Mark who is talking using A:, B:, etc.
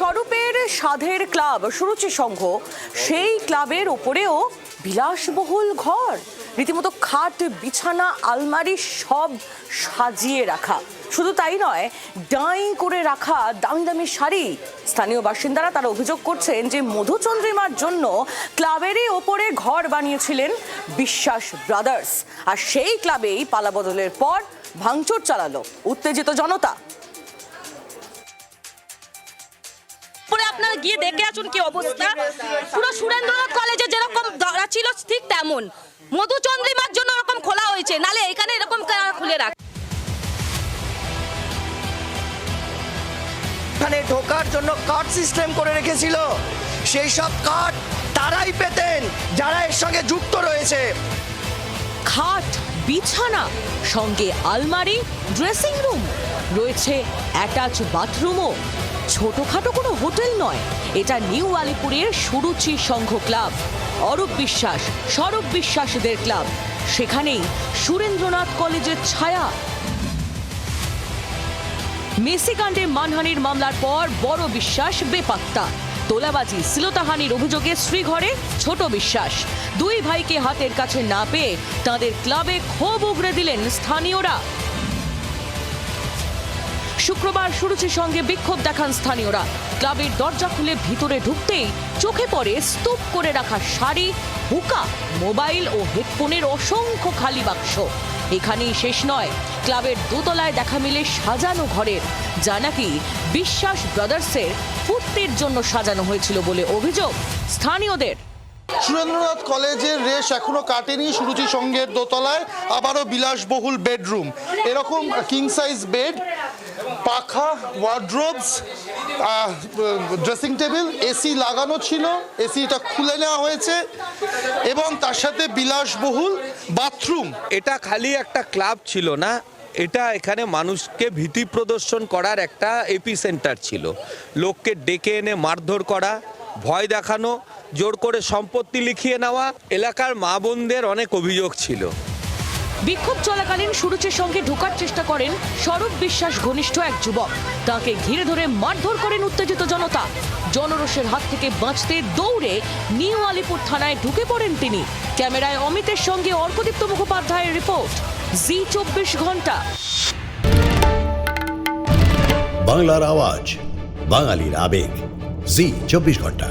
A: স্বরূপের সাধের ক্লাব সুরুচি সংঘ, সেই ক্লাবের ওপরেও বিলাসবহুল ঘর, রীতিমতো খাট, বিছানা, আলমারি সব সাজিয়ে রাখা। শুধু তাই নয়, ডাই করে রাখা দামি দামি শাড়ি। স্থানীয় বাসিন্দারা তারা অভিযোগ করছেন যে মধুচন্দ্রিমার জন্য ক্লাবেরই ওপরে ঘর বানিয়েছিলেন বিশ্বাস ব্রাদার্স, আর সেই ক্লাবেই পালাবদলের পর ভাঙচুর চালালো উত্তেজিত জনতা।
B: আপনারা গিয়ে দেখে আসুন কি অবস্থা। পুরো সুরেন্দ্রনাথ কলেজে যেরকম ধরা ছিল ঠিক তেমন, মধুচন্দ্রিমার জন্য এরকম খোলা হয়েছে, নালে এখানে এরকম খুলে রাখ।
C: এখানে ঢোকার জন্য কার্ড সিস্টেম করে রেখেছিল, সেই সব কার্ড তারাই পেতেন যারা এর সঙ্গে যুক্ত রয়েছে।
A: খাট, বিছানা, সঙ্গে আলমারি, ড্রেসিং রুম, রয়েছে অ্যাটাচ বাথরুমও। ছোটখাটো কোনো হোটেল নয়, এটা নিউ আলিপুরের সুরুচি সংঘ ক্লাব, অরূপ বিশ্বাস, স্বরূপ বিশ্বাসদের ক্লাব। সেখানেই সুরেন্দ্রনাথ কলেজের ছায়া। মেসিকাণ্ডে মানহানির মামলার পর বড় বিশ্বাস বেপাত্তা। তোলাবাজি, শ্লীলতাহানির অভিযোগে শ্রীঘরে ছোট বিশ্বাস। দুই ভাইকে হাতের কাছে না পেয়ে তাদের ক্লাবে ক্ষোভ উগরে দিলেন স্থানীয়রা। শুক্রবার সুরুচির সঙ্গে বিক্ষোভ দেখান স্থানীয়রা। ক্লাবের দরজা খুলে ভিতরে ঢুকতেই চোখে পড়ে স্তূপ করে রাখা শাড়ি, হুকা, মোবাইল ও হেডফোনের অসংখ্য খালি বাক্স। এখানেই শেষ নয়, ক্লাবের দোতলায় দেখা মিলে সাজানো ঘরের, যা নাকি বিশ্বাস ব্রাদার্সের ফুর্তির জন্য সাজানো হয়েছিল বলে অভিযোগ স্থানীয়দের।
D: সুরেন্দ্রনাথ কলেজের রেশ এখনো কাটেনি। সুরুচি সংঘের দোতলায় আবারও বিলাসবহুল বেডরুম, এরকম কিং সাইজ বেড, পাখা, ওয়ার্ড্রোবস, ড্রেসিং টেবিল, এসি লাগানো ছিল, এসিটা খুলে নেওয়া হয়েছে, এবং তার সাথে বিলাসবহুল বাথরুম।
E: এটা খালি একটা ক্লাব ছিল না, এটা এখানে মানুষকে ভীতি প্রদর্শন করার একটা এপিসেন্টার ছিল। লোককে ডেকে এনে মারধর করা, ভয় দেখানো, জোর করে সম্পত্তি লিখিয়ে নেওয়া, এলাকার মা বোনদের অনেক অভিযোগ ছিল।
A: বিক্ষোভ চলাকালীন সুরুচির সঙ্গে ঢোকার চেষ্টা করেন স্বরূপ বিশ্বাস ঘনিষ্ঠ এক যুবক। তাকে ঘিরে ধরে মারধর করেন উত্তেজিত জনতা। জনরোষের হাত থেকে বাঁচতে দৌড়ে নিউ আলিপুর থানায় ঢুকে পড়েন তিনি। ক্যামেরায় অমিতের সঙ্গে অর্কদীপ্ত মুখোপাধ্যায়ের রিপোর্ট, জি 24 ঘন্টা।
F: বাংলার আওয়াজ, বাঙালির আবেগ, জি 24 ঘন্টা।